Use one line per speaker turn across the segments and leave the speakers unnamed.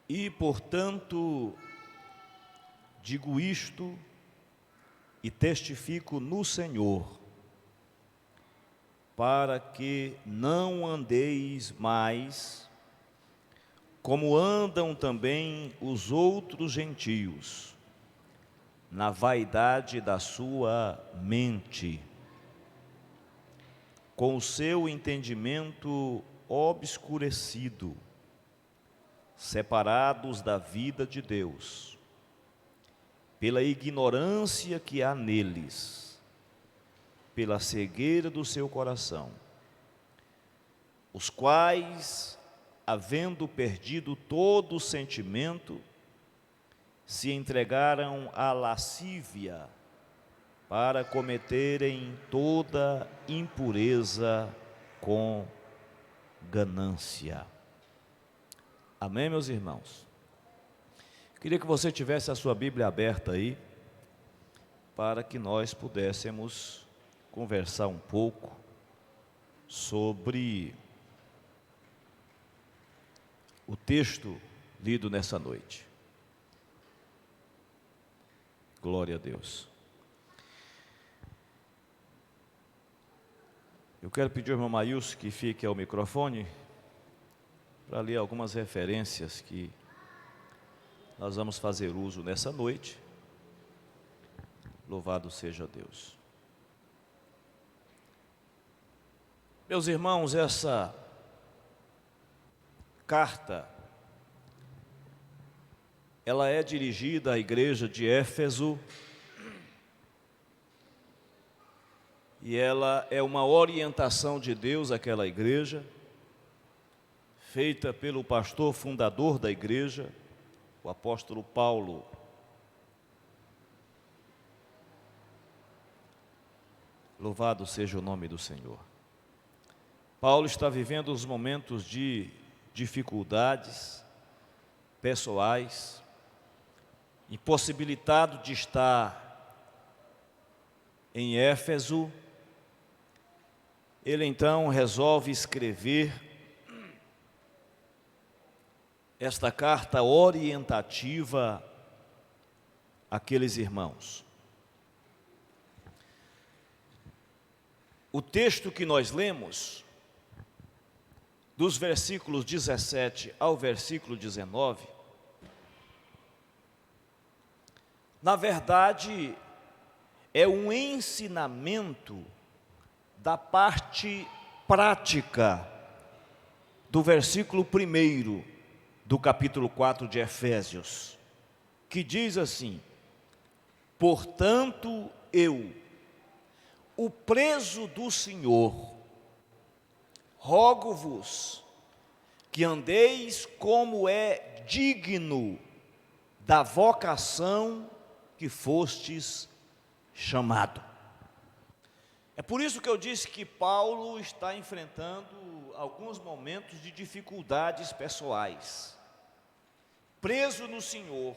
E, portanto, digo isto e testifico no Senhor, para que não andeis mais como andam também os outros gentios, na vaidade da sua mente, com o seu entendimento obscurecido, separados da vida de Deus, pela ignorância que há neles, pela cegueira do seu coração, os quais, havendo perdido todo o sentimento, se entregaram à lascívia para cometerem toda impureza com ganância. Amém, meus irmãos? Queria que você tivesse a sua Bíblia aberta aí, para que nós pudéssemos conversar um pouco sobre o texto lido nessa noite. Glória a Deus. Eu quero pedir ao irmão Maílson que fique ao microfone para ler algumas referências que nós vamos fazer uso nessa noite. Louvado seja Deus. Meus irmãos, essa carta, ela é dirigida à igreja de Éfeso, e ela é uma orientação de Deus àquela igreja, feita pelo pastor fundador da igreja, o apóstolo Paulo. Louvado seja o nome do Senhor. Paulo está vivendo os momentos de dificuldades pessoais, impossibilitado de estar em Éfeso. Ele então resolve escrever esta carta orientativa àqueles irmãos. O texto que nós lemos, dos versículos 17 ao versículo 19, na verdade, é um ensinamento da parte prática do versículo 1 do capítulo 4 de Efésios, que diz assim: portanto eu, o preso do Senhor, rogo-vos que andeis como é digno da vocação que fostes chamado. É por isso que eu disse que Paulo está enfrentando alguns momentos de dificuldades pessoais, preso no Senhor,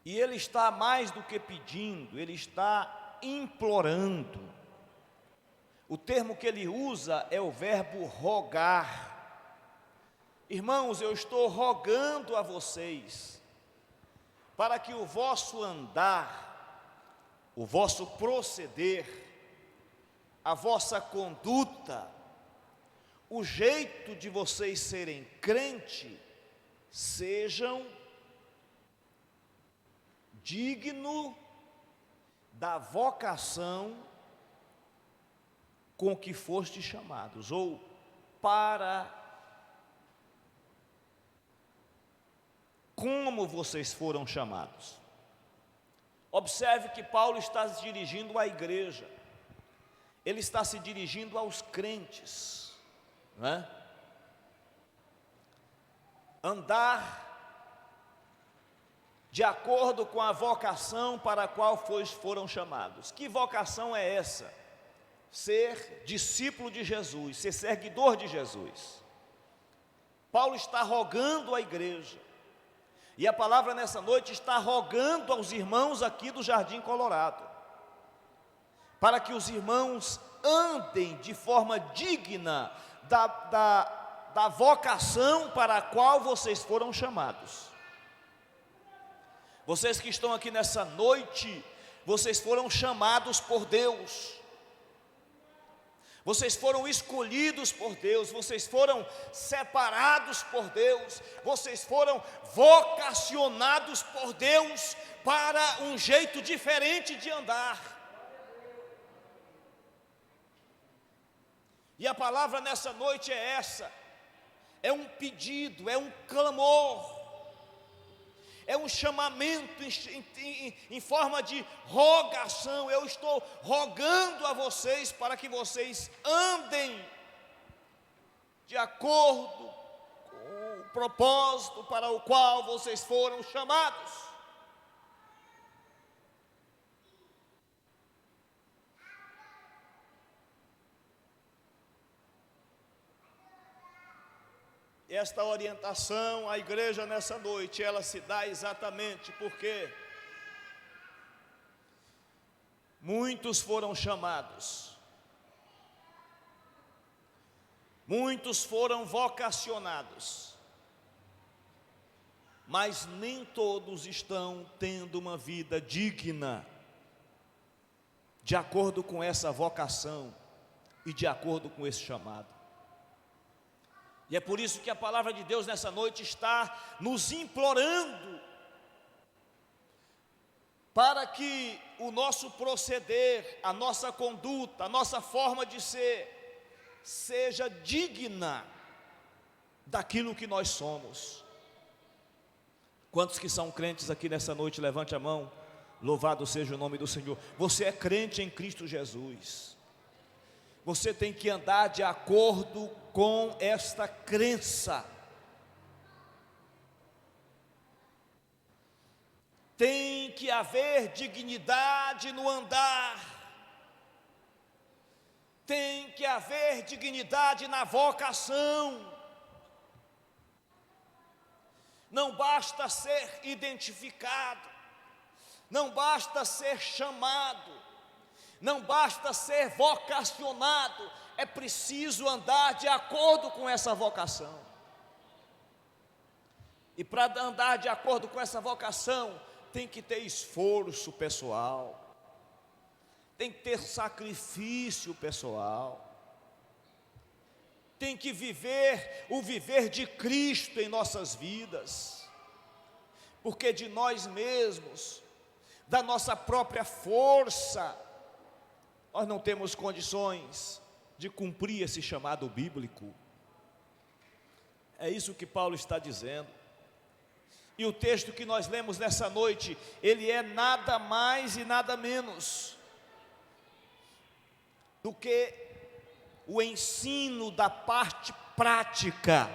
e ele está mais do que pedindo, ele está implorando. O termo que ele usa é o verbo rogar. Irmãos, eu estou rogando a vocês, para que o vosso andar, o vosso proceder, a vossa conduta, o jeito de vocês serem crente, sejam digno da vocação com que fostes chamados, ou para como vocês foram chamados. Observe que Paulo está se dirigindo à igreja, ele está se dirigindo aos crentes, não é? Andar de acordo com a vocação para a qual foram chamados. Que vocação é essa? Ser discípulo de Jesus, ser seguidor de Jesus. Paulo está rogando à igreja, e a palavra nessa noite está rogando aos irmãos aqui do Jardim Colorado, para que os irmãos andem de forma digna da vocação para a qual vocês foram chamados. Vocês que estão aqui nessa noite, vocês foram chamados por Deus. Vocês foram escolhidos por Deus, vocês foram separados por Deus, vocês foram vocacionados por Deus para um jeito diferente de andar. E a palavra nessa noite é essa, é um pedido, é um clamor, é um chamamento em forma de rogação. Eu estou rogando a vocês para que vocês andem de acordo com o propósito para o qual vocês foram chamados. Esta orientação à igreja nessa noite, ela se dá exatamente porque muitos foram chamados, muitos foram vocacionados, mas nem todos estão tendo uma vida digna, de acordo com essa vocação e de acordo com esse chamado. E é por isso que a palavra de Deus nessa noite está nos implorando para que o nosso proceder, a nossa conduta, a nossa forma de ser, seja digna daquilo que nós somos. Quantos que são crentes aqui nessa noite, levante a mão. Louvado seja o nome do Senhor. Você é crente em Cristo Jesus. Você tem que andar de acordo com esta crença. Tem que haver dignidade no andar. Tem que haver dignidade na vocação. Não basta ser identificado, não basta ser chamado, não basta ser vocacionado, é preciso andar de acordo com essa vocação. E para andar de acordo com essa vocação, tem que ter esforço pessoal, tem que ter sacrifício pessoal, tem que viver o viver de Cristo em nossas vidas, porque de nós mesmos, da nossa própria força, nós não temos condições de cumprir esse chamado bíblico. É isso que Paulo está dizendo. E o texto que nós lemos nessa noite, ele é nada mais e nada menos do que o ensino da parte prática,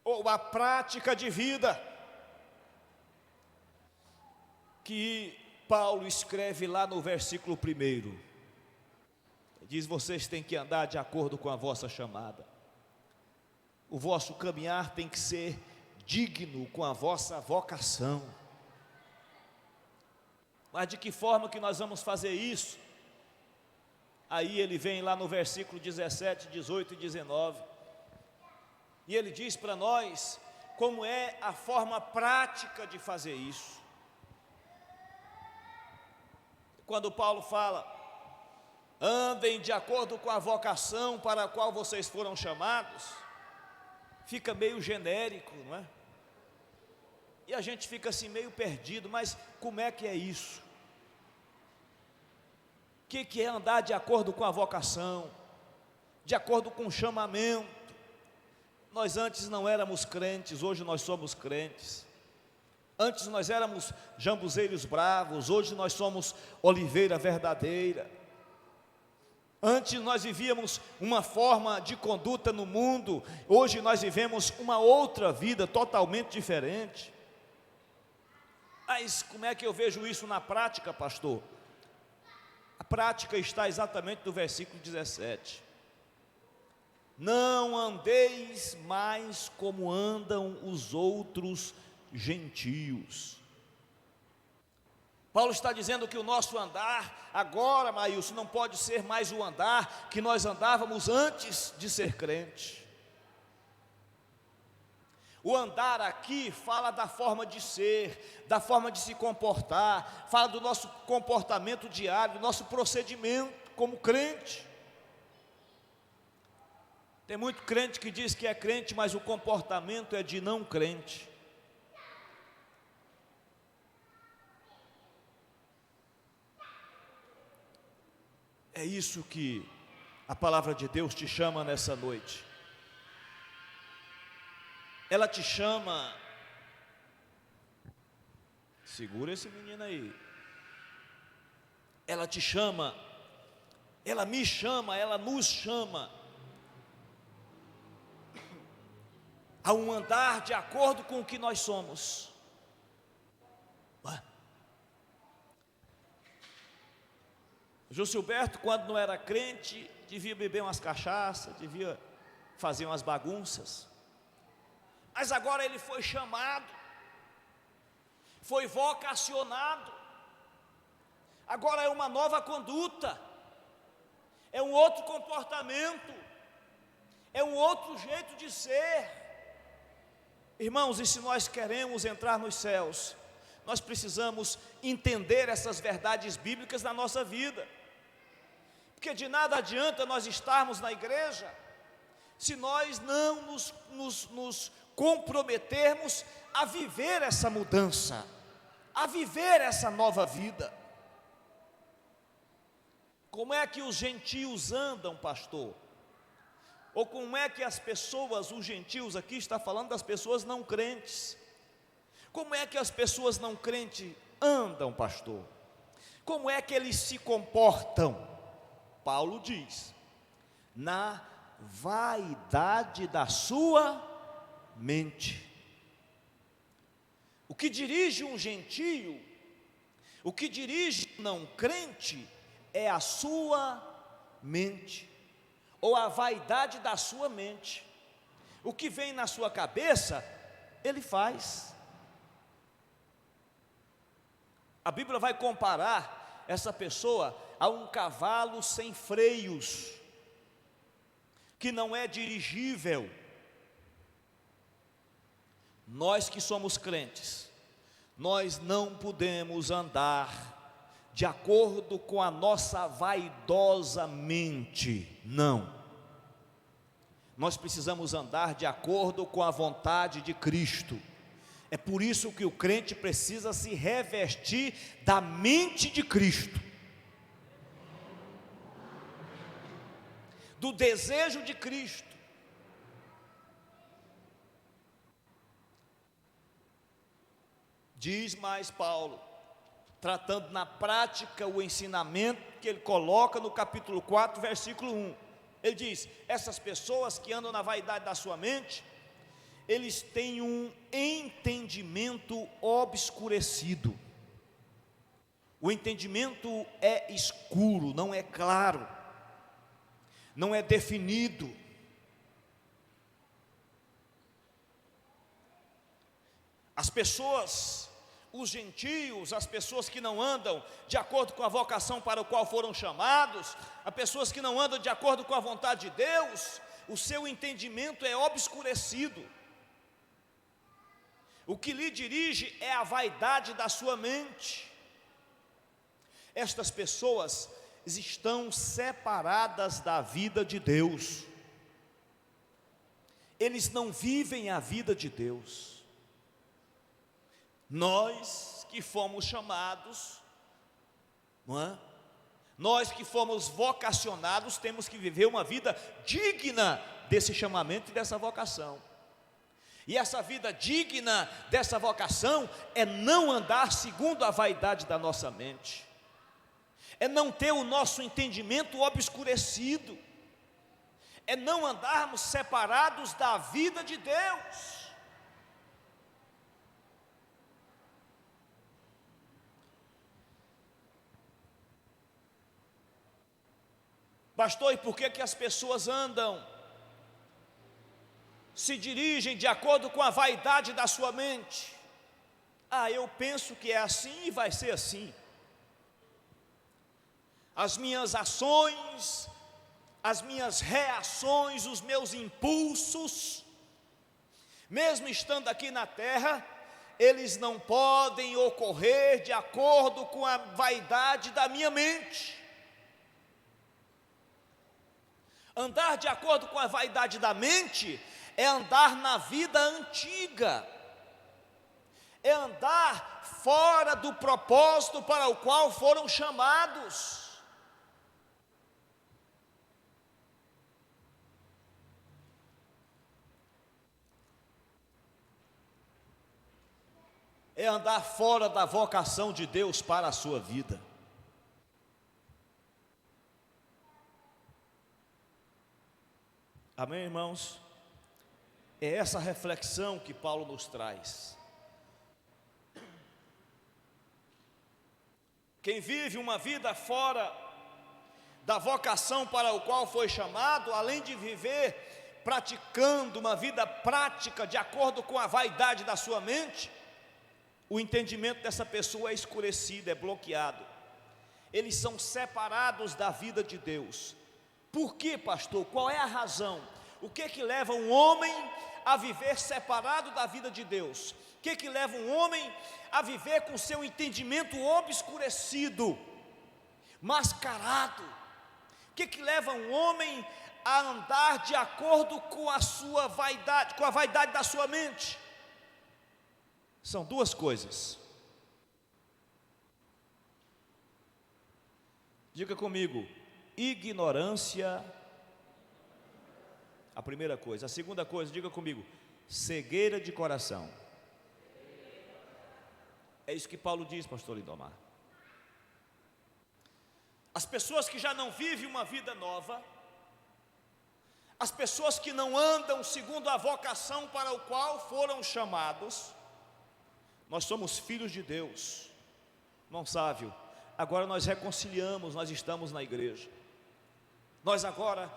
ou a prática de vida, que Paulo escreve lá no versículo 1, diz: vocês têm que andar de acordo com a vossa chamada, o vosso caminhar tem que ser digno com a vossa vocação. Mas de que forma que nós vamos fazer isso? Aí ele vem lá no versículo 17, 18 e 19, e ele diz para nós como é a forma prática de fazer isso. Quando Paulo fala, andem de acordo com a vocação para a qual vocês foram chamados, fica meio genérico, não é? E a gente fica assim meio perdido, mas como é que é isso? O que é andar de acordo com a vocação, de acordo com o chamamento? Nós antes não éramos crentes, hoje nós somos crentes. Antes nós éramos jambuzeiros bravos, hoje nós somos oliveira verdadeira. Antes nós vivíamos uma forma de conduta no mundo, hoje nós vivemos uma outra vida totalmente diferente. Mas como é que eu vejo isso na prática, pastor? A prática está exatamente no versículo 17. Não andeis mais como andam os outros gentios. Paulo está dizendo que o nosso andar agora, Maílson, não pode ser mais o andar que nós andávamos antes de ser crente. O andar aqui fala da forma de ser, da forma de se comportar, fala do nosso comportamento diário, do nosso procedimento como crente. Tem muito crente que diz que é crente, mas o comportamento é de não crente. É isso que a palavra de Deus te chama nessa noite. Ela te chama, segura esse menino aí. Ela te chama, ela me chama, ela nos chama a um andar de acordo com o que nós somos. Juscelberto, quando não era crente, devia beber umas cachaças, devia fazer umas bagunças. Mas agora ele foi chamado, foi vocacionado, agora é uma nova conduta, é um outro comportamento, é um outro jeito de ser. Irmãos, e se nós queremos entrar nos céus, nós precisamos entender essas verdades bíblicas na nossa vida, porque de nada adianta nós estarmos na igreja, se nós não nos comprometermos a viver essa mudança, a viver essa nova vida. Como é que os gentios andam, pastor? Ou como é que as pessoas, os gentios, aqui está falando das pessoas não crentes, como é que as pessoas não crentes andam, pastor? Como é que eles se comportam? Paulo diz, na vaidade da sua mente. O que dirige um gentio, o que dirige um não crente, é a sua mente, ou a vaidade da sua mente. O que vem na sua cabeça, ele faz. A Bíblia vai comparar essa pessoa a um cavalo sem freios, que não é dirigível. Nós que somos crentes, nós não podemos andar de acordo com a nossa vaidosa mente, não. Nós precisamos andar de acordo com a vontade de Cristo. É por isso que o crente precisa se revestir da mente de Cristo, do desejo de Cristo. Diz mais Paulo, tratando na prática o ensinamento que ele coloca no capítulo 4, versículo 1. Ele diz, essas pessoas que andam na vaidade da sua mente, eles têm um entendimento obscurecido. O entendimento é escuro, não é claro, não é definido. As pessoas, os gentios, as pessoas que não andam de acordo com a vocação para o qual foram chamados, as pessoas que não andam de acordo com a vontade de Deus, o seu entendimento é obscurecido. O que lhe dirige é a vaidade da sua mente. Estas pessoas estão separadas da vida de Deus. Eles não vivem a vida de Deus. Nós que fomos chamados, não é? Nós que fomos vocacionados, temos que viver uma vida digna desse chamamento e dessa vocação. E essa vida digna dessa vocação é não andar segundo a vaidade da nossa mente, é não ter o nosso entendimento obscurecido, é não andarmos separados da vida de Deus. Pastor, e por que as pessoas andam, se dirigem de acordo com a vaidade da sua mente? Eu penso que é assim e vai ser assim. as minhas ações, as minhas reações, os meus impulsos, mesmo estando aqui na terra, eles não podem ocorrer de acordo com a vaidade da minha mente. Andar de acordo com a vaidade da mente é andar na vida antiga, é andar fora do propósito para o qual foram chamados. É andar fora da vocação de Deus para a sua vida. Amém, irmãos? É essa reflexão que Paulo nos traz. Quem vive uma vida fora da vocação para o qual foi chamado, além de viver praticando uma vida prática de acordo com a vaidade da sua mente, o entendimento dessa pessoa é escurecido, é bloqueado. Eles são separados da vida de Deus. Por quê, pastor? Qual é a razão? O que leva um homem a viver separado da vida de Deus? O que leva um homem a viver com seu entendimento obscurecido, mascarado? O que leva um homem a andar de acordo com a sua vaidade, com a vaidade da sua mente? São duas coisas. Diga comigo: ignorância. A primeira coisa. A segunda coisa, diga comigo: cegueira de coração. É isso que Paulo diz, pastor Lindomar. As pessoas que já não vivem uma vida nova, as pessoas que não andam segundo a vocação para o qual foram chamados. Nós somos filhos de Deus, irmão Sávio. Agora nós reconciliamos, nós estamos na igreja. Nós agora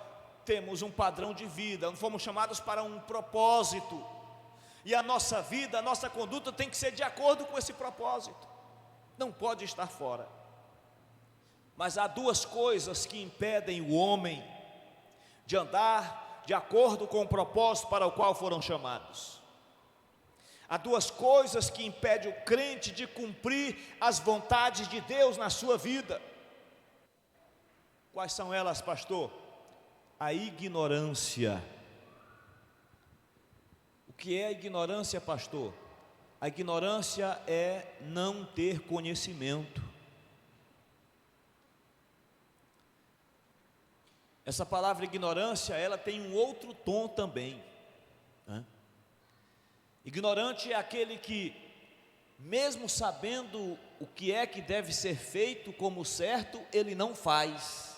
temos um padrão de vida, fomos chamados para um propósito. E a nossa vida, a nossa conduta tem que ser de acordo com esse propósito. Não pode estar fora. Mas há duas coisas que impedem o homem de andar de acordo com o propósito para o qual foram chamados. Há duas coisas que impedem o crente de cumprir as vontades de Deus na sua vida. Quais são elas, pastor? A ignorância. O que é a ignorância, pastor? A ignorância é não ter conhecimento. Essa palavra ignorância, ela tem um outro tom também, né? Ignorante é aquele que, mesmo sabendo o que é que deve ser feito como certo, ele não faz.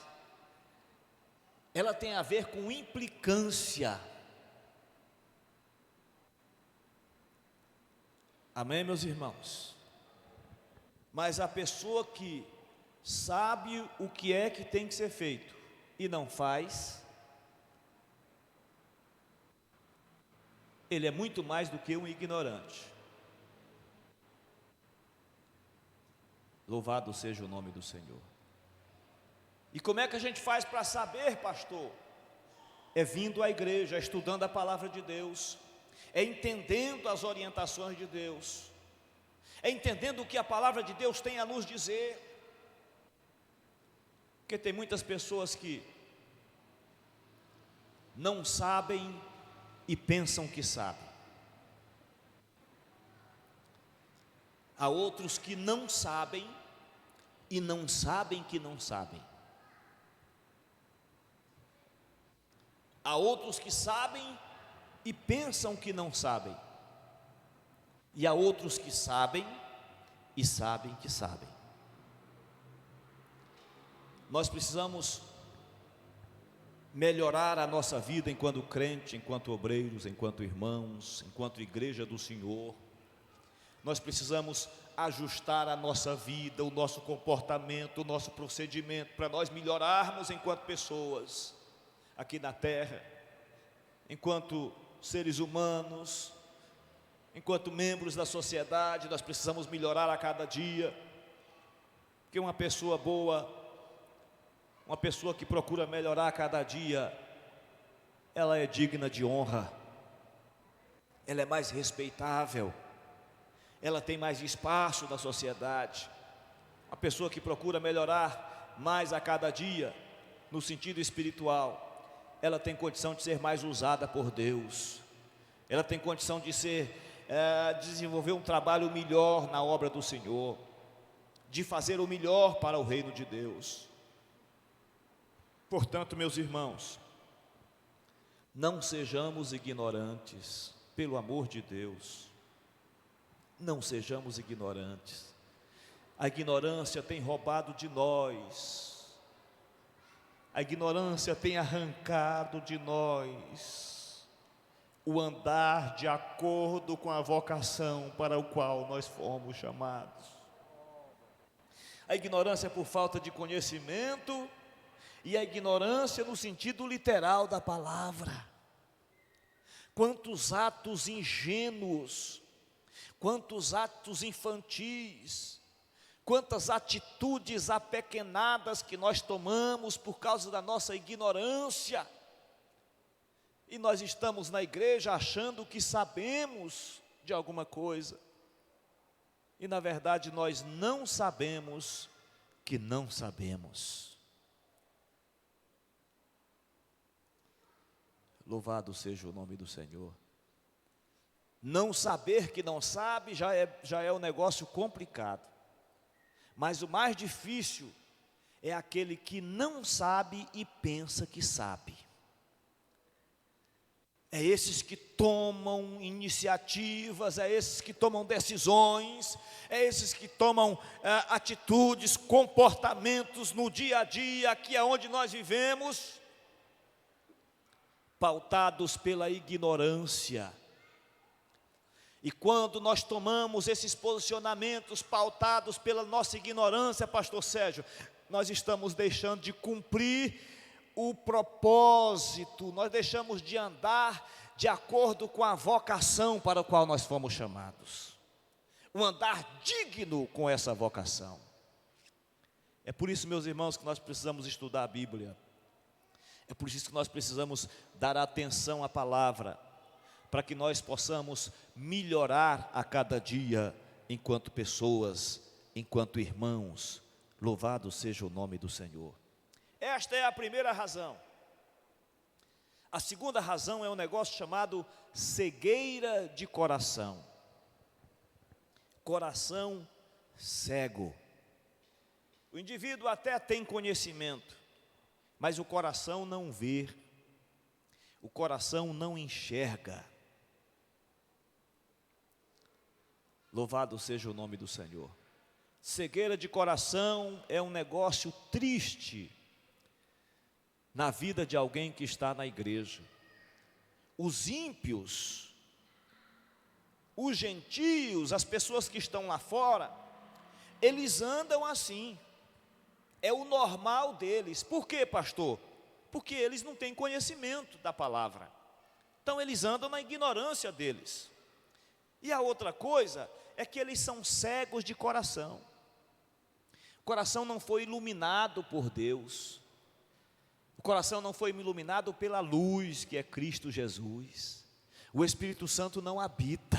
Ela tem a ver com implicância. Amém, meus irmãos? Mas a pessoa que sabe o que é que tem que ser feito e não faz, ele é muito mais do que um ignorante. Louvado seja o nome do Senhor. E como é que a gente faz para saber, pastor? É vindo à igreja, estudando a palavra de Deus, é entendendo as orientações de Deus, é entendendo o que a palavra de Deus tem a nos dizer. Porque tem muitas pessoas que não sabem e pensam que sabem. Há outros que não sabem e não sabem que não sabem. Há outros que sabem e pensam que não sabem. E há outros que sabem e sabem que sabem. Nós precisamos melhorar a nossa vida enquanto crente, enquanto obreiros, enquanto irmãos, enquanto igreja do Senhor. Nós precisamos ajustar a nossa vida, o nosso comportamento, o nosso procedimento, para nós melhorarmos enquanto pessoas aqui na terra, enquanto seres humanos, enquanto membros da sociedade. Nós precisamos melhorar a cada dia, porque uma pessoa boa Uma pessoa que procura melhorar a cada dia, ela é digna de honra, ela é mais respeitável, ela tem mais espaço na sociedade. A pessoa que procura melhorar mais a cada dia, no sentido espiritual, ela tem condição de ser mais usada por Deus, ela tem condição de desenvolver um trabalho melhor na obra do Senhor, de fazer o melhor para o reino de Deus. Portanto, meus irmãos, não sejamos ignorantes, pelo amor de Deus, não sejamos ignorantes. A ignorância tem roubado de nós, a ignorância tem arrancado de nós o andar de acordo com a vocação para o qual nós fomos chamados. A ignorância por falta de conhecimento e a ignorância no sentido literal da palavra. Quantos atos ingênuos, quantos atos infantis, quantas atitudes apequenadas que nós tomamos por causa da nossa ignorância. E nós estamos na igreja achando que sabemos de alguma coisa. E na verdade nós não sabemos que não sabemos. Louvado seja o nome do Senhor. Não saber que não sabe já é um negócio complicado. Mas o mais difícil é aquele que não sabe e pensa que sabe. É esses que tomam iniciativas, é esses que tomam decisões, é esses que tomam atitudes, comportamentos no dia a dia, aqui é onde nós vivemos, pautados pela ignorância. E quando nós tomamos esses posicionamentos pautados pela nossa ignorância, pastor Sérgio, nós estamos deixando de cumprir o propósito, nós deixamos de andar de acordo com a vocação para a qual nós fomos chamados. Um andar digno com essa vocação. É por isso, meus irmãos, que nós precisamos estudar a Bíblia. É por isso que nós precisamos dar atenção à palavra, para que nós possamos melhorar a cada dia, enquanto pessoas, enquanto irmãos. Louvado seja o nome do Senhor. Esta é a primeira razão. A segunda razão é um negócio chamado cegueira de coração. Coração cego. O indivíduo até tem conhecimento, mas o coração não vê, o coração não enxerga. Louvado seja o nome do Senhor. Cegueira de coração é um negócio triste na vida de alguém que está na igreja. Os ímpios, os gentios, as pessoas que estão lá fora, eles andam assim, é o normal deles. Por quê, pastor? Porque eles não têm conhecimento da palavra, então eles andam na ignorância deles. E a outra coisa é que eles são cegos de coração. O coração não foi iluminado por Deus, o coração não foi iluminado pela luz que é Cristo Jesus. O Espírito Santo não habita.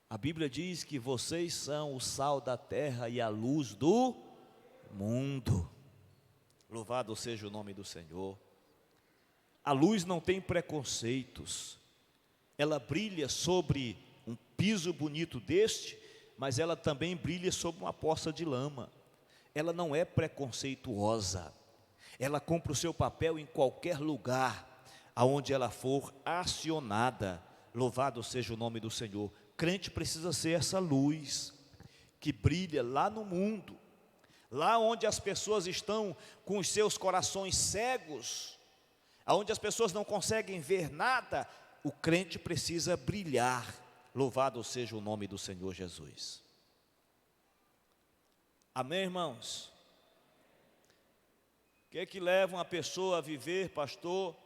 A Bíblia diz que vocês são o sal da terra e a luz do mundo. Louvado seja o nome do Senhor. A luz não tem preconceitos, ela brilha sobre um piso bonito deste, mas ela também brilha sobre uma poça de lama. Ela não é preconceituosa, ela cumpre o seu papel em qualquer lugar aonde ela for acionada. Louvado seja o nome do Senhor. Crente precisa ser essa luz que brilha lá no mundo, lá onde as pessoas estão com os seus corações cegos, aonde as pessoas não conseguem ver nada. O crente precisa brilhar. Louvado seja o nome do Senhor Jesus. Amém, irmãos? O que é que leva uma pessoa a viver, pastor,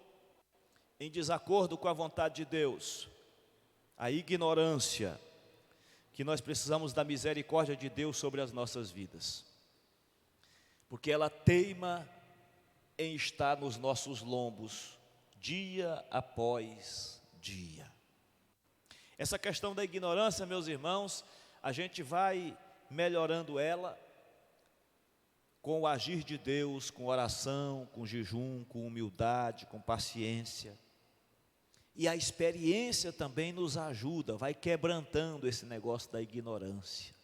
em desacordo com a vontade de Deus? A ignorância, que nós precisamos da misericórdia de Deus sobre as nossas vidas. porque ela teima em estar nos nossos lombos, dia após dia. Essa questão da ignorância, meus irmãos, a gente vai melhorando ela com o agir de Deus, com oração, com jejum, com humildade, com paciência. E a experiência também nos ajuda, vai quebrantando esse negócio da ignorância.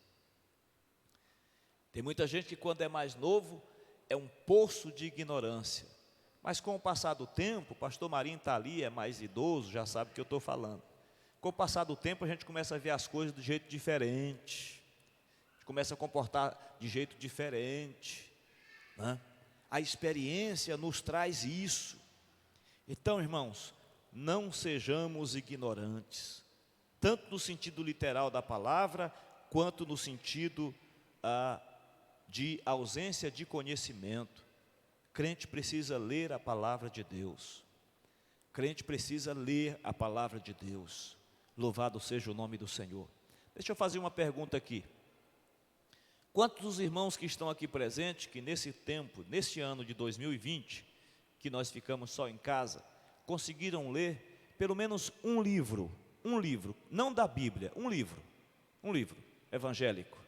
Tem muita gente que quando é mais novo, é um poço de ignorância. Mas com o passar do tempo, o pastor Marinho está ali, é mais idoso, já sabe o que eu estou falando. Com o passar do tempo, a gente começa a ver as coisas de jeito diferente. A gente começa a comportar de jeito diferente, né? A experiência nos traz isso. Então, irmãos, não sejamos ignorantes, tanto no sentido literal da palavra, quanto no sentido de ausência de conhecimento. Crente precisa ler a palavra de Deus. Crente precisa ler a palavra de Deus. Louvado seja o nome do Senhor. Deixa eu fazer uma pergunta aqui. Quantos dos irmãos que estão aqui presentes, que nesse tempo, nesse ano de 2020, que nós ficamos só em casa, conseguiram ler pelo menos um livro, não da Bíblia, um livro evangélico?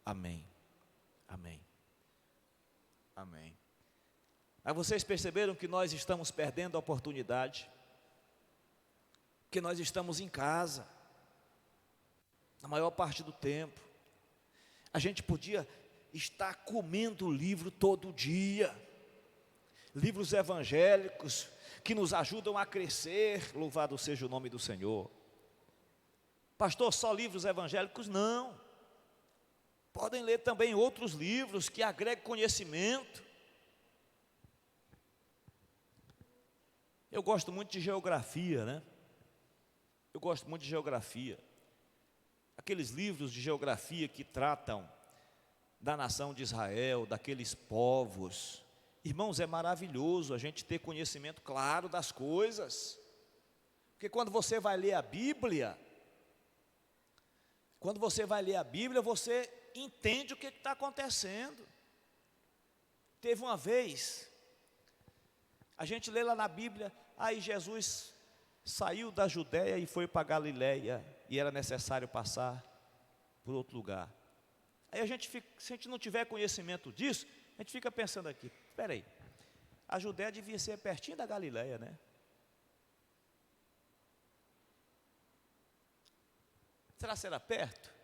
Amém, amém, amém. Mas vocês perceberam que nós estamos perdendo a oportunidade, que nós estamos em casa, na maior parte do tempo. A gente podia estar comendo livro todo dia, livros evangélicos, que nos ajudam a crescer, louvado seja o nome do Senhor. Pastor, só livros evangélicos? Não. Podem ler também outros livros que agregam conhecimento. Eu gosto muito de geografia, né? Eu gosto muito de geografia. Aqueles livros de geografia que tratam da nação de Israel, daqueles povos. Irmãos, é maravilhoso a gente ter conhecimento claro das coisas. Porque quando você vai ler a Bíblia, você entende o que está acontecendo. Teve uma vez, a gente lê lá na Bíblia, aí Jesus saiu da Judéia e foi para Galiléia, e era necessário passar por outro lugar. Aí se a gente não tiver conhecimento disso, a gente fica pensando aqui, espera aí, a Judéia devia ser pertinho da Galiléia, né? Será que era perto?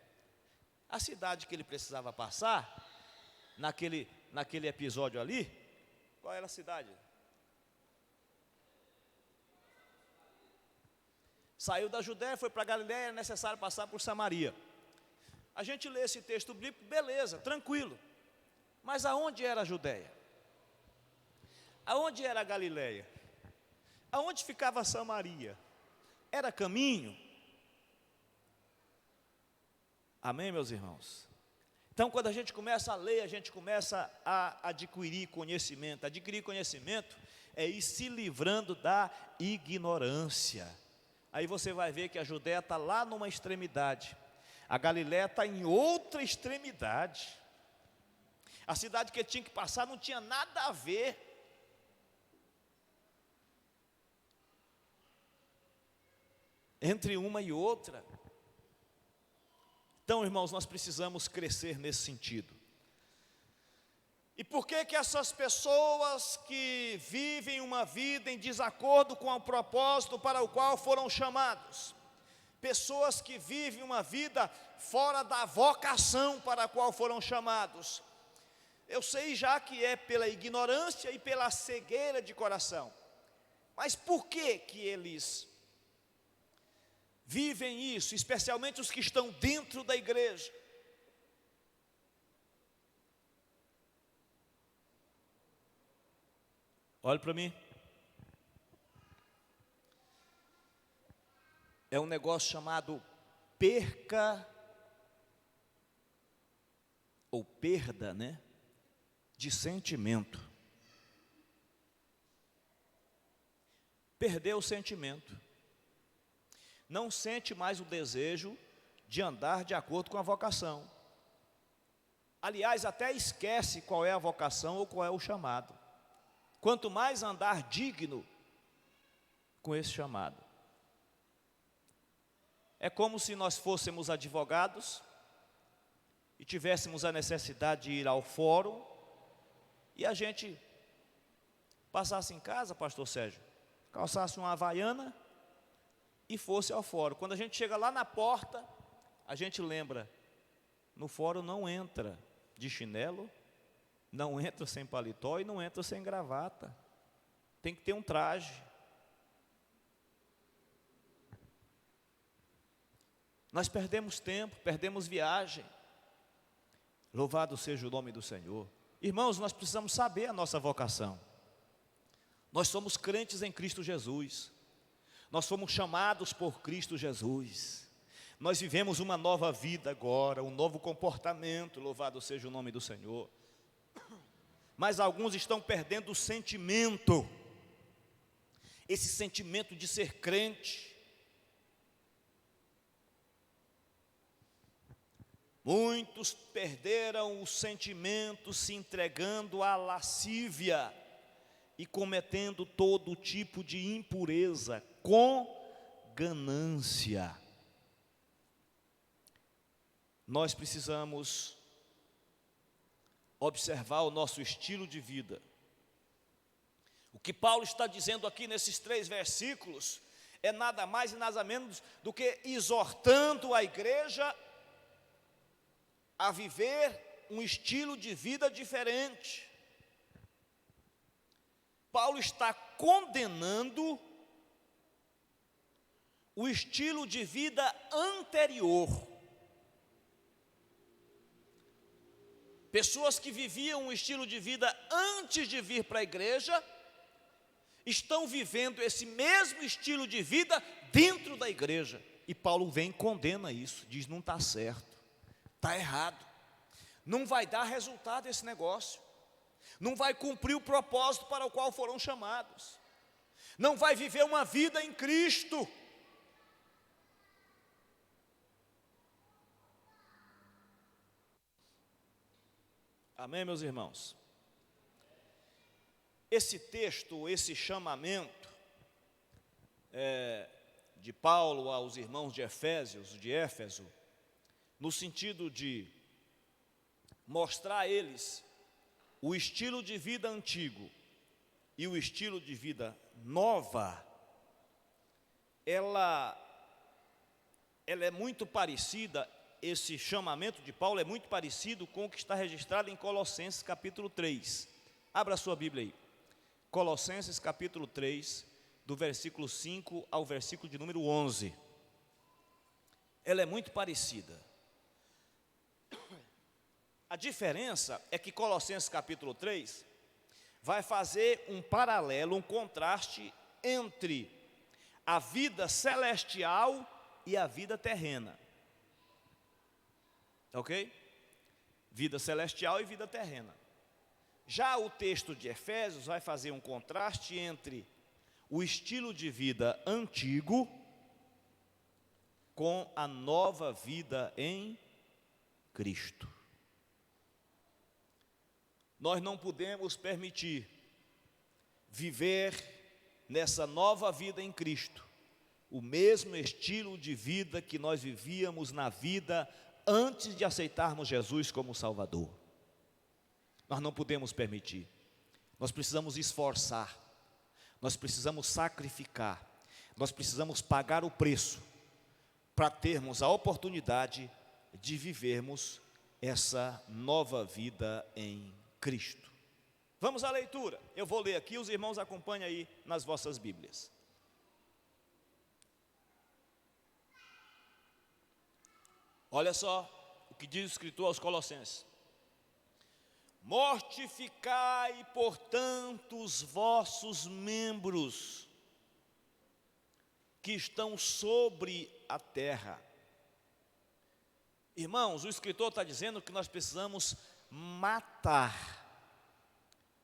A cidade que ele precisava passar, naquele episódio ali, qual era a cidade? Saiu da Judéia, foi para Galiléia, era necessário passar por Samaria. A gente lê esse texto bíblico, beleza, tranquilo. Mas aonde era a Judéia? Aonde era a Galiléia? Aonde ficava Samaria? Era caminho? Amém, meus irmãos? Então, quando a gente começa a ler, a gente começa a adquirir conhecimento. Adquirir conhecimento é ir se livrando da ignorância. Aí você vai ver que a Judéia está lá numa extremidade, a Galiléia está em outra extremidade. A cidade que ele tinha que passar não tinha nada a ver. Entre uma e outra. Então, irmãos, nós precisamos crescer nesse sentido. E por que que essas pessoas que vivem uma vida em desacordo com o propósito para o qual foram chamados, pessoas que vivem uma vida fora da vocação para a qual foram chamados, eu sei já que é pela ignorância e pela cegueira de coração, mas por que que eles vivem isso, especialmente os que estão dentro da igreja? Olhe para mim. É um negócio chamado perca ou perda, né, de sentimento. Perdeu o sentimento. Não sente mais o desejo de andar de acordo com a vocação. Aliás, até esquece qual é a vocação ou qual é o chamado. Quanto mais andar digno com esse chamado. É como se nós fôssemos advogados e tivéssemos a necessidade de ir ao fórum e a gente passasse em casa, pastor Sérgio, calçasse uma havaiana e fosse ao fórum. Quando a gente chega lá na porta, a gente lembra, no fórum não entra de chinelo, não entra sem paletó e não entra sem gravata. Tem que ter um traje. Nós perdemos tempo, perdemos viagem. Louvado seja o nome do Senhor. Irmãos, nós precisamos saber a nossa vocação. Nós somos crentes em Cristo Jesus. Nós fomos chamados por Cristo Jesus. Nós vivemos uma nova vida agora, um novo comportamento, louvado seja o nome do Senhor. Mas alguns estão perdendo o sentimento, esse sentimento de ser crente. Muitos perderam o sentimento se entregando à lascívia e cometendo todo tipo de impureza com ganância. Nós precisamos observar o nosso estilo de vida. O que Paulo está dizendo aqui nesses 3 versículos é nada mais e nada menos do que exortando a igreja a viver um estilo de vida diferente. Paulo está condenando o estilo de vida anterior. Pessoas que viviam um estilo de vida antes de vir para a igreja, estão vivendo esse mesmo estilo de vida dentro da igreja. E Paulo vem e condena isso, diz: não está certo, está errado, não vai dar resultado esse negócio, não vai cumprir o propósito para o qual foram chamados, não vai viver uma vida em Cristo. Amém, meus irmãos? Esse texto, esse chamamento de Paulo aos irmãos de Éfeso, no sentido de mostrar a eles o estilo de vida antigo e o estilo de vida nova, ela é muito parecida. Esse chamamento de Paulo é muito parecido com o que está registrado em Colossenses capítulo 3. Abra a sua Bíblia aí. Colossenses capítulo 3, do versículo 5 ao versículo de número 11. Ela é muito parecida. A diferença é que Colossenses capítulo 3 vai fazer um paralelo, um contraste entre a vida celestial e a vida terrena. Ok? Vida celestial e vida terrena. Já o texto de Efésios vai fazer um contraste entre o estilo de vida antigo com a nova vida em Cristo. Nós não podemos permitir viver nessa nova vida em Cristo o mesmo estilo de vida que nós vivíamos na vida antes de aceitarmos Jesus como Salvador. Nós não podemos permitir. Nós precisamos esforçar, nós precisamos sacrificar, nós precisamos pagar o preço para termos a oportunidade de vivermos essa nova vida em Cristo. Vamos à leitura. Eu vou ler aqui, os irmãos acompanhem aí nas vossas Bíblias. Olha só o que diz o escritor aos Colossenses: mortificai, portanto, os vossos membros que estão sobre a terra. Irmãos, o escritor está dizendo que nós precisamos matar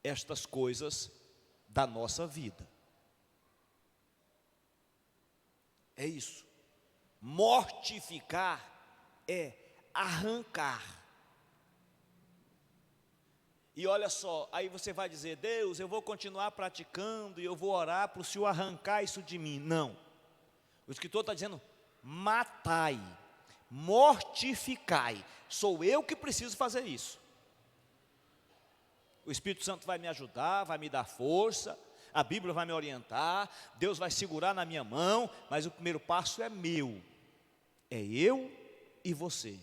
estas coisas da nossa vida. É isso. Mortificar é arrancar. E olha só, aí você vai dizer: Deus, eu vou continuar praticando e eu vou orar para o Senhor arrancar isso de mim. Não. O escritor está dizendo: matai, mortificai. Sou eu que preciso fazer isso. O Espírito Santo vai me ajudar, vai me dar força, a Bíblia vai me orientar, Deus vai segurar na minha mão, mas o primeiro passo é meu. É eu e você.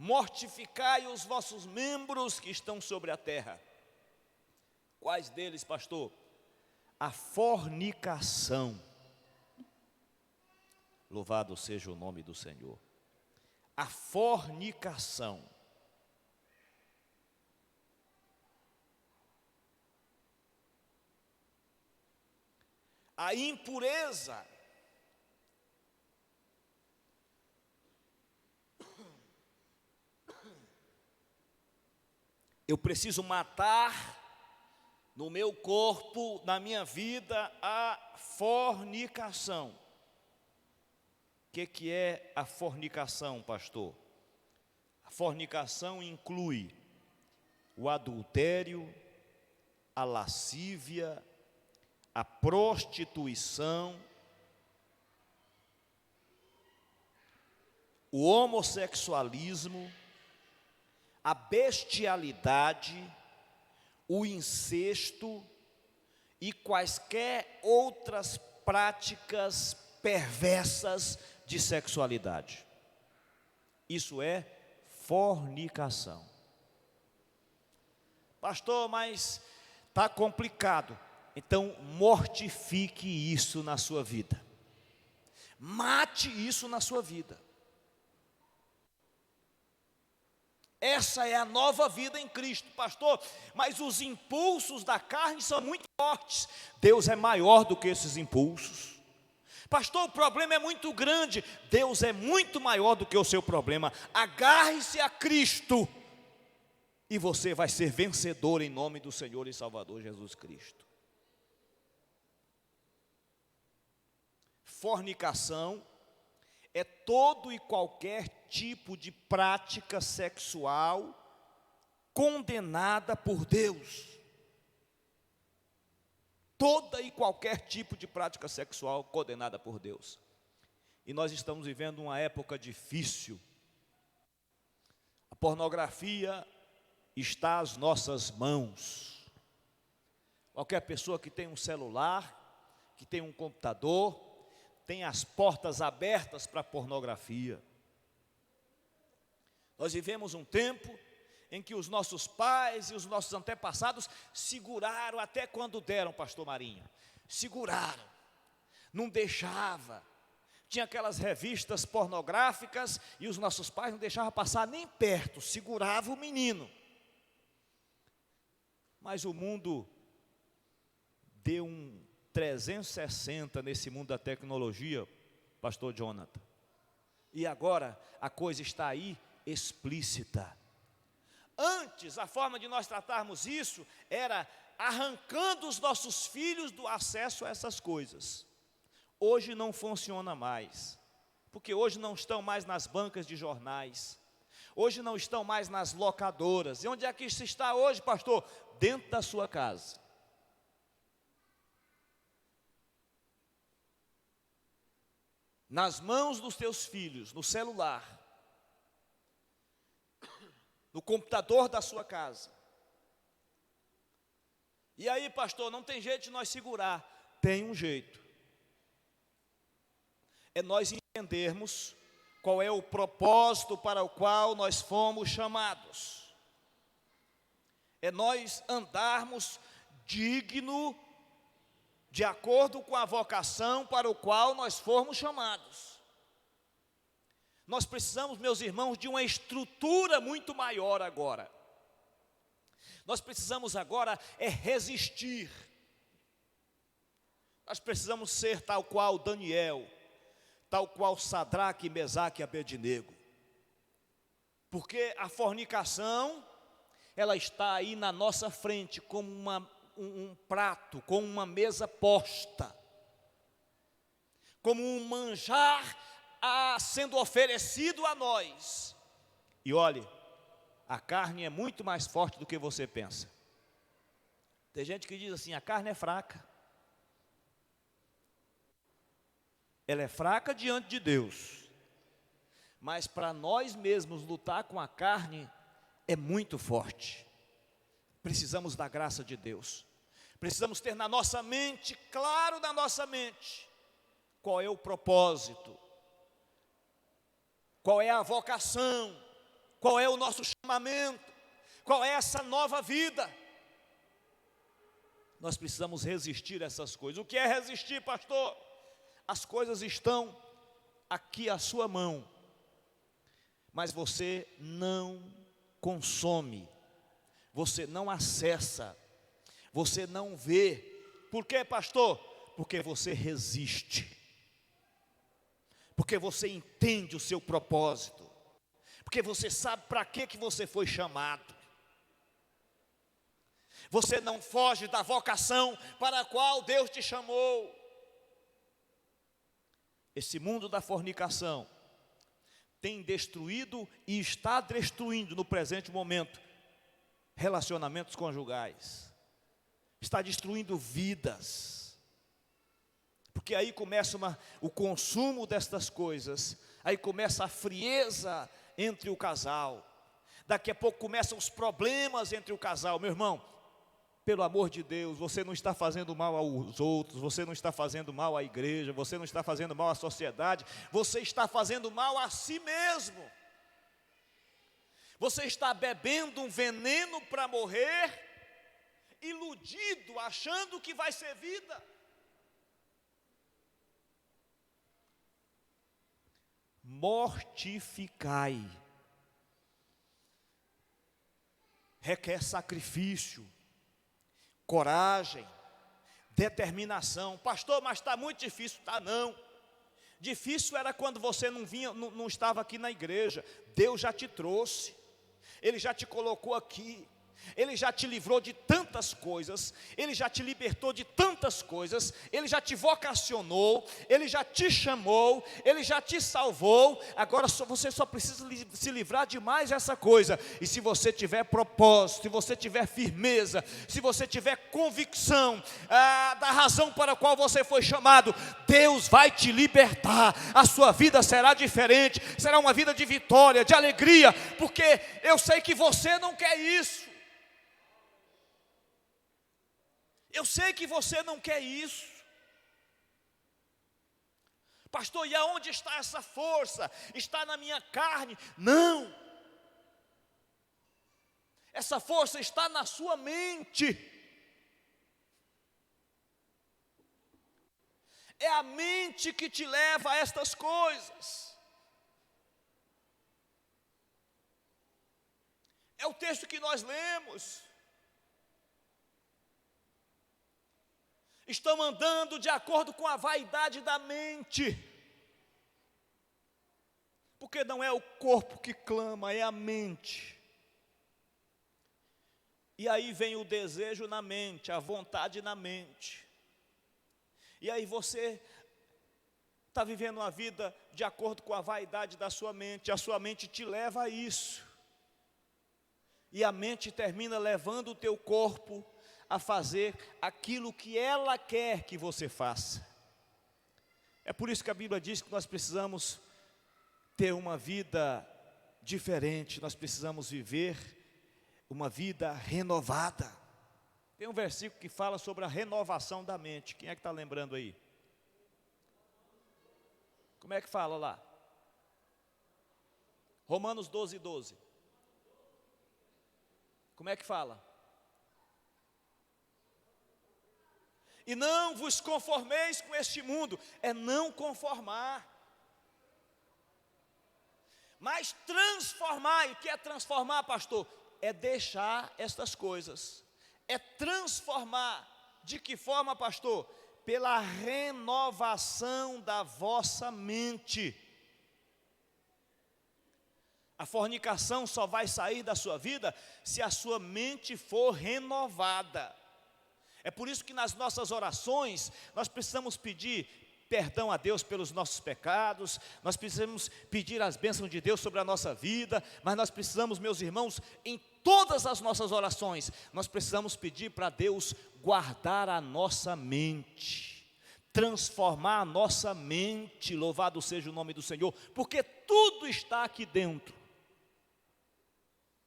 Mortificai os vossos membros que estão sobre a terra. Quais deles, pastor? A fornicação. Louvado seja o nome do Senhor. A fornicação. A impureza. Eu preciso matar no meu corpo, na minha vida, a fornicação. O que é a fornicação, pastor? A fornicação inclui o adultério, a lascívia, a prostituição, o homossexualismo, a bestialidade, o incesto e quaisquer outras práticas perversas de sexualidade. Isso é fornicação. Pastor, mas está complicado. Então mortifique isso na sua vida. Mate isso na sua vida. Essa é a nova vida em Cristo, pastor, mas os impulsos da carne são muito fortes. Deus é maior do que esses impulsos. Pastor, o problema é muito grande. Deus é muito maior do que o seu problema. Agarre-se a Cristo e você vai ser vencedor em nome do Senhor e Salvador Jesus Cristo. Fornicação é todo e qualquer tipo de prática sexual condenada por Deus. Toda e qualquer tipo de prática sexual condenada por Deus. E nós estamos vivendo uma época difícil. A pornografia está às nossas mãos. Qualquer pessoa que tem um celular, que tem um computador, tem as portas abertas para a pornografia. Nós vivemos um tempo em que os nossos pais e os nossos antepassados seguraram até quando deram, pastor Marinho. Seguraram, não deixava. Tinha aquelas revistas pornográficas e os nossos pais não deixavam passar nem perto, segurava o menino. Mas o mundo deu um 360 nesse mundo da tecnologia, pastor Jonathan. E agora a coisa está aí explícita. Antes, a forma de nós tratarmos isso era arrancando os nossos filhos do acesso a essas coisas. Hoje não funciona mais, porque hoje não estão mais nas bancas de jornais, hoje não estão mais nas locadoras. E onde é que isso está hoje, pastor? Dentro da sua casa. Nas mãos dos teus filhos, no celular, no computador da sua casa. E aí, pastor, não tem jeito de nós segurar. Tem um jeito. É nós entendermos qual é o propósito para o qual nós fomos chamados. É nós andarmos digno, de acordo com a vocação para o qual nós fomos chamados. Nós precisamos, meus irmãos, de uma estrutura muito maior agora. Nós precisamos agora resistir. Nós precisamos ser tal qual Daniel, tal qual Sadraque, Mesaque e Abednego. Porque a fornicação, ela está aí na nossa frente como um prato, como uma mesa posta, como um manjar sendo oferecido a nós. E olhe, a carne é muito mais forte do que você pensa. Tem gente que diz assim, a carne é fraca. Ela é fraca diante de Deus. Mas para nós mesmos lutar com a carne é muito forte. Precisamos da graça de Deus. Precisamos ter na nossa mente, claro na nossa mente, qual é o propósito, qual é a vocação, qual é o nosso chamamento, qual é essa nova vida. Nós precisamos resistir a essas coisas. O que é resistir, pastor? As coisas estão aqui à sua mão, mas você não consome, você não acessa, você não vê. Por quê, pastor? Porque você resiste, porque você entende o seu propósito, porque você sabe para que você foi chamado. Você não foge da vocação para a qual Deus te chamou. Esse mundo da fornicação tem destruído e está destruindo no presente momento relacionamentos conjugais. Está destruindo vidas. Porque aí começa o consumo destas coisas, aí começa a frieza entre o casal. Daqui a pouco começam os problemas entre o casal. Meu irmão, pelo amor de Deus, você não está fazendo mal aos outros, você não está fazendo mal à igreja, você não está fazendo mal à sociedade, você está fazendo mal a si mesmo. Você está bebendo um veneno para morrer, iludido, achando que vai ser vida. Mortificai. Requer sacrifício, coragem, determinação. Pastor, mas está muito difícil. Está não. Difícil era quando você não estava aqui na igreja. Deus já te trouxe, Ele já te colocou aqui, Ele já te livrou de tantas coisas, Ele já te libertou de tantas coisas, Ele já te vocacionou, Ele já te chamou, Ele já te salvou. Agora você só precisa se livrar de mais essa coisa. E se você tiver propósito, se você tiver firmeza, se você tiver convicção da razão para a qual você foi chamado, Deus vai te libertar. A sua vida será diferente, será uma vida de vitória, de alegria, porque eu sei que você não quer isso. Eu sei que você não quer isso. Pastor, e aonde está essa força? Está na minha carne? Não. Essa força está na sua mente. É a mente que te leva a estas coisas. É o texto que nós lemos. Estão andando de acordo com a vaidade da mente. Porque não é o corpo que clama, é a mente. E aí vem o desejo na mente, a vontade na mente. E aí você está vivendo uma vida de acordo com a vaidade da sua mente. A sua mente te leva a isso. E a mente termina levando o teu corpo a fazer aquilo que ela quer que você faça. É por isso que a Bíblia diz que nós precisamos ter uma vida diferente, nós precisamos viver uma vida renovada. Tem um versículo que fala sobre a renovação da mente. Quem é que está lembrando aí? Como é que fala lá? Romanos 12:12. Como é que fala? E não vos conformeis com este mundo. É não conformar. Mas transformar. E o que é transformar, pastor? É deixar estas coisas. É transformar. De que forma, pastor? Pela renovação da vossa mente. A fornicação só vai sair da sua vida se a sua mente for renovada. É por isso que nas nossas orações nós precisamos pedir: perdão a Deus pelos nossos pecados, nós precisamos pedir as bênçãos de Deus sobre a nossa vida, mas nós precisamos, meus irmãos, em todas as nossas orações, nós precisamos pedir para Deus guardar a nossa mente, transformar a nossa mente, louvado seja o nome do Senhor, porque tudo está aqui dentro,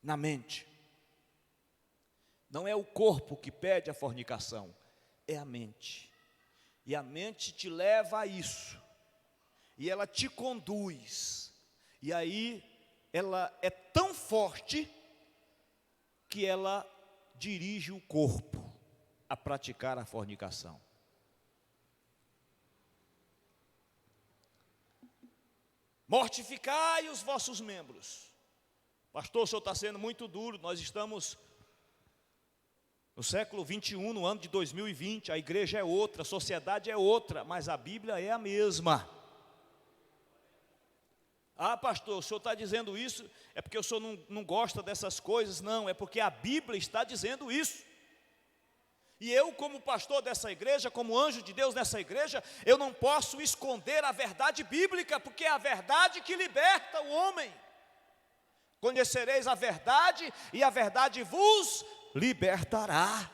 na mente. Não é o corpo que pede a fornicação, é a mente. E a mente te leva a isso, e ela te conduz, e aí ela é tão forte, que ela dirige o corpo a praticar a fornicação. Mortificai os vossos membros. Pastor, o senhor está sendo muito duro, nós estamos no século 21, no ano de 2020, a igreja é outra, a sociedade é outra, mas a Bíblia é a mesma. Ah, pastor, o senhor está dizendo isso, é porque o senhor não gosta dessas coisas? Não, é porque a Bíblia está dizendo isso. E eu, como pastor dessa igreja, como anjo de Deus nessa igreja, eu não posso esconder a verdade bíblica, porque é a verdade que liberta o homem. Conhecereis a verdade, e a verdade vos libertará.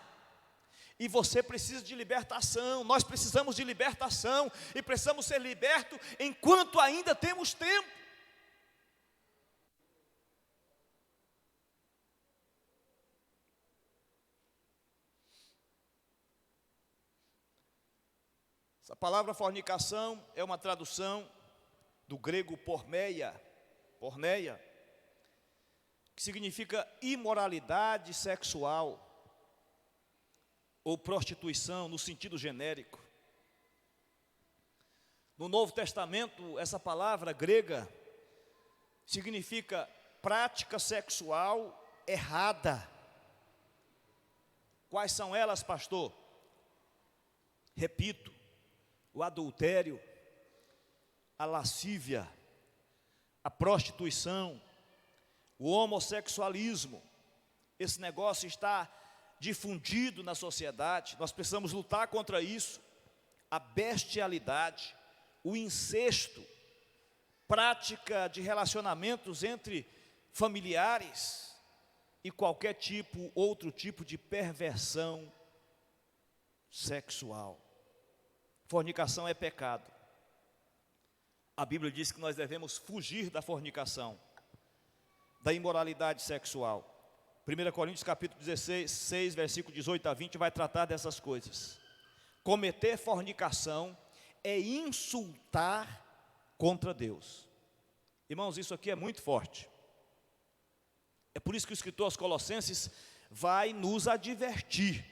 E você precisa de libertação, nós precisamos de libertação, e precisamos ser libertos enquanto ainda temos tempo. Essa palavra fornicação é uma tradução do grego porneia, que significa imoralidade sexual, ou prostituição no sentido genérico. No Novo Testamento, essa palavra grega significa prática sexual errada. Quais são elas, pastor? Repito, o adultério, a lascívia, a prostituição, o homossexualismo. Esse negócio está difundido na sociedade, nós precisamos lutar contra isso. A bestialidade, o incesto, prática de relacionamentos entre familiares e qualquer outro tipo de perversão sexual. Fornicação é pecado. A Bíblia diz que nós devemos fugir da fornicação, da imoralidade sexual. 1 Coríntios capítulo 16, versículo 18 a 20 vai tratar dessas coisas. Cometer fornicação é insultar contra Deus. Irmãos, isso aqui é muito forte. É por isso que o escritor aos Colossenses vai nos advertir.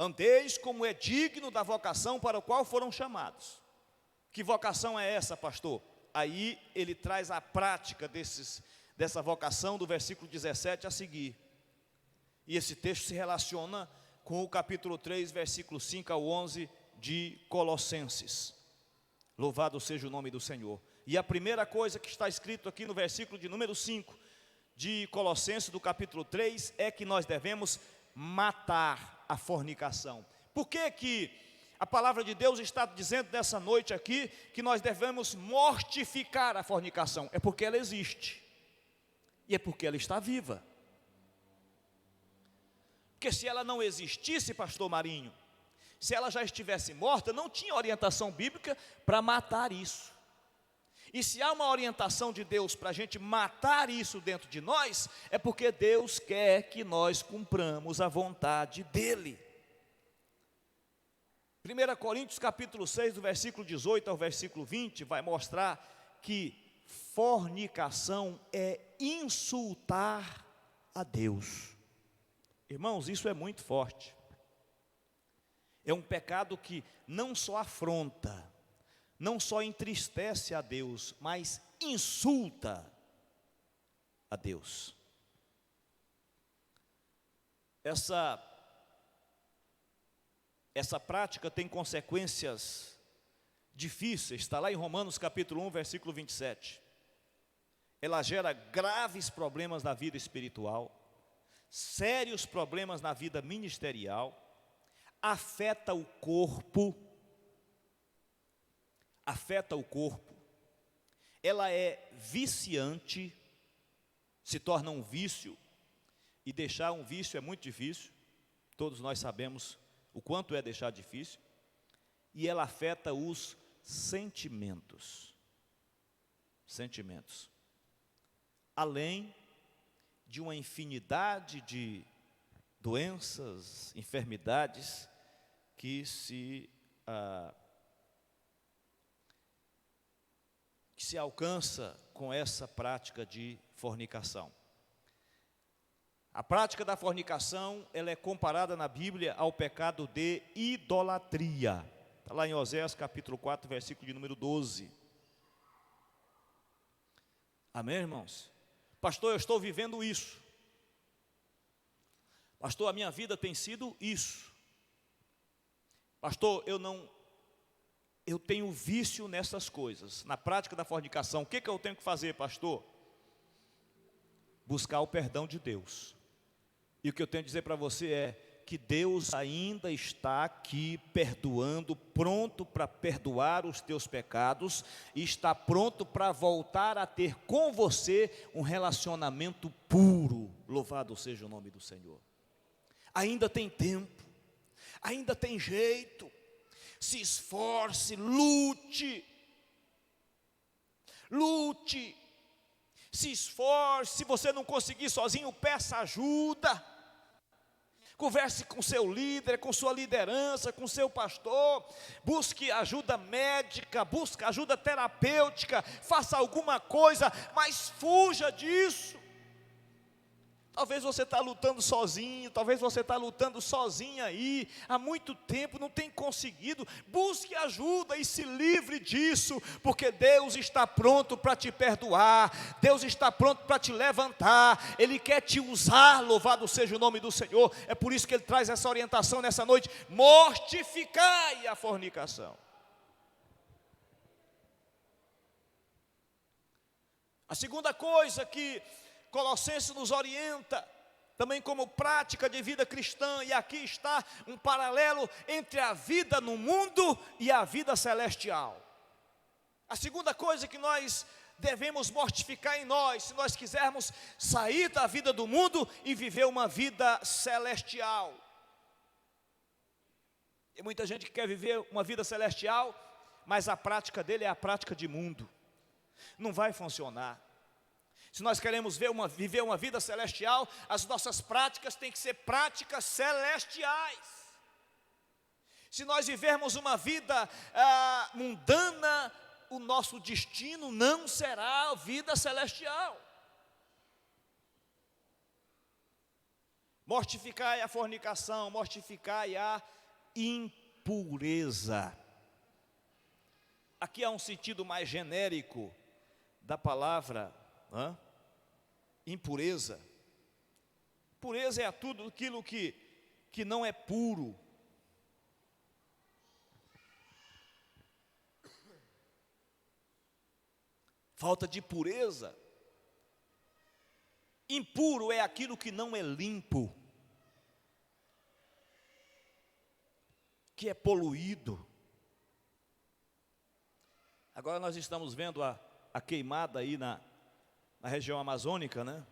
Andeis como é digno da vocação para a qual foram chamados. Que vocação é essa, pastor? Aí ele traz a prática dessa vocação do versículo 17 a seguir. E esse texto se relaciona com o capítulo 3, versículo 5 ao 11 de Colossenses. Louvado seja o nome do Senhor. E a primeira coisa que está escrito aqui no versículo de número 5 de Colossenses, do capítulo 3, é que nós devemos matar a fornicação. Por que a palavra de Deus está dizendo nessa noite aqui que nós devemos mortificar a fornicação? É porque ela existe, e é porque ela está viva. Porque se ela não existisse, pastor Marinho, se ela já estivesse morta, não tinha orientação bíblica para matar isso. E se há uma orientação de Deus para a gente matar isso dentro de nós, é porque Deus quer que nós cumpramos a vontade dEle. 1 Coríntios capítulo 6, do versículo 18 ao versículo 20, vai mostrar que fornicação é insultar a Deus. Irmãos, isso é muito forte. É um pecado que não só afronta, não só entristece a Deus, mas insulta a Deus. Essa prática tem consequências difíceis, está lá em Romanos capítulo 1, versículo 27. Ela gera graves problemas na vida espiritual, sérios problemas na vida ministerial, afeta o corpo, ela é viciante, se torna um vício, e deixar um vício é muito difícil, todos nós sabemos o quanto é deixar difícil, e ela afeta os sentimentos, além de uma infinidade de doenças, enfermidades que se alcança com essa prática de fornicação. A prática da fornicação, ela é comparada na Bíblia ao pecado de idolatria. Está lá em Oséias capítulo 4, versículo de número 12. Amém, irmãos? Pastor, eu estou vivendo isso. Pastor, a minha vida tem sido isso. Pastor, eu tenho vício nessas coisas, na prática da fornicação. O que eu tenho que fazer, pastor? Buscar o perdão de Deus. E o que eu tenho a dizer para você é que Deus ainda está aqui perdoando, pronto para perdoar os teus pecados, e está pronto para voltar a ter com você um relacionamento puro. Louvado seja o nome do Senhor. Ainda tem tempo, ainda tem jeito. Se esforce, lute, se esforce. Se você não conseguir sozinho, peça ajuda. Converse com seu líder, com sua liderança, com seu pastor. Busque ajuda médica, busque ajuda terapêutica. Faça alguma coisa, mas fuja disso. Talvez você está lutando sozinho, talvez você está lutando sozinha aí, há muito tempo, não tem conseguido. Busque ajuda e se livre disso, porque Deus está pronto para te perdoar, Deus está pronto para te levantar, Ele quer te usar, louvado seja o nome do Senhor. É por isso que Ele traz essa orientação nessa noite: mortificai a fornicação. A segunda coisa que Colossenses nos orienta, também como prática de vida cristã, e aqui está um paralelo entre a vida no mundo e a vida celestial. A segunda coisa que nós devemos mortificar em nós, se nós quisermos sair da vida do mundo e viver uma vida celestial. Tem muita gente que quer viver uma vida celestial, mas a prática dele é a prática de mundo. Não vai funcionar. Se nós queremos viver uma vida celestial, as nossas práticas têm que ser práticas celestiais. Se nós vivermos uma vida mundana, o nosso destino não será a vida celestial. Mortificai a fornicação, mortificai a impureza. Aqui há um sentido mais genérico da palavra impureza. Pureza é tudo aquilo que não é puro. Falta de pureza. Impuro é aquilo que não é limpo, que é poluído. Agora nós estamos vendo a queimada aí na região amazônica, né?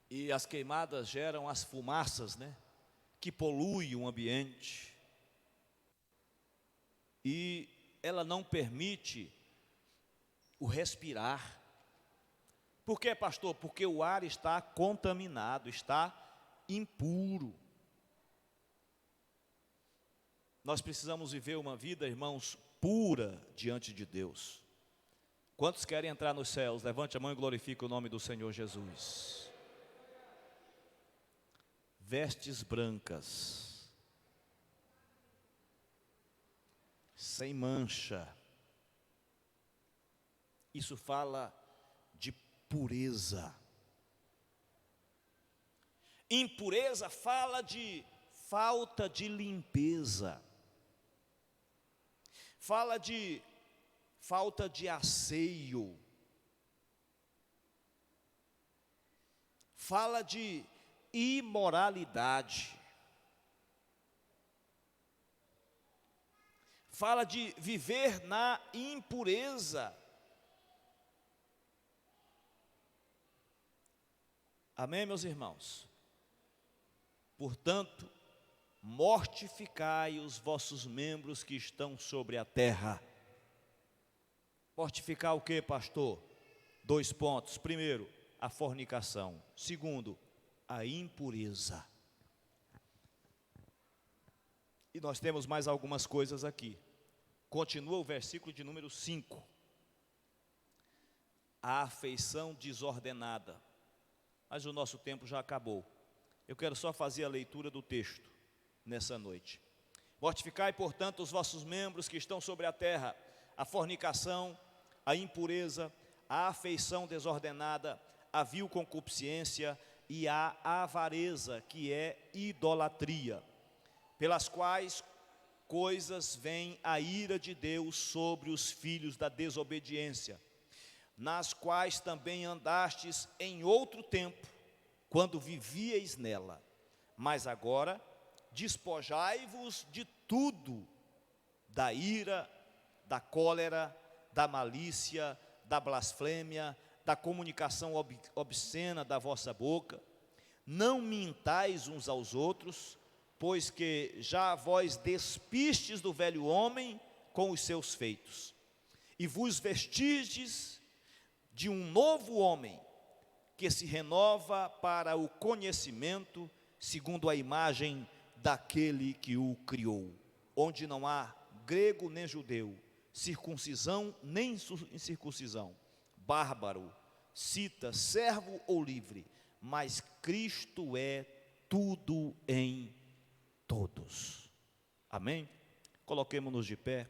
E as queimadas geram as fumaças, né? Que poluem o ambiente. E ela não permite o respirar. Por quê, pastor? Porque o ar está contaminado, está impuro. Nós precisamos viver uma vida, irmãos, pura diante de Deus. Quantos querem entrar nos céus? Levante a mão e glorifique o nome do Senhor Jesus. Vestes brancas, sem mancha. Isso fala de pureza. Impureza fala de falta de limpeza. Fala de falta de asseio. Fala de imoralidade. Fala de viver na impureza. Amém, meus irmãos? Portanto, mortificai os vossos membros que estão sobre a terra. Mortificar o que, pastor? 2 pontos. Primeiro, a fornicação. Segundo, a impureza. E nós temos mais algumas coisas aqui. Continua o versículo de número 5. A afeição desordenada. Mas o nosso tempo já acabou. Eu quero só fazer a leitura do texto nessa noite. Mortificai, portanto, os vossos membros que estão sobre a terra, a fornicação, a impureza, a afeição desordenada, a vil concupiscência e a avareza, que é idolatria, pelas quais coisas vem a ira de Deus sobre os filhos da desobediência, nas quais também andastes em outro tempo, quando vivieis nela. Mas agora, despojai-vos de tudo, da ira, da cólera, da malícia, da blasfêmia, da comunicação obscena da vossa boca. Não mintais uns aos outros, pois que já vós despistes do velho homem com os seus feitos, e vos vestistes de um novo homem, que se renova para o conhecimento, segundo a imagem daquele que o criou, onde não há grego nem judeu, circuncisão nem incircuncisão, bárbaro, cita, servo ou livre, mas Cristo é tudo em todos. Amém? Coloquemo-nos de pé.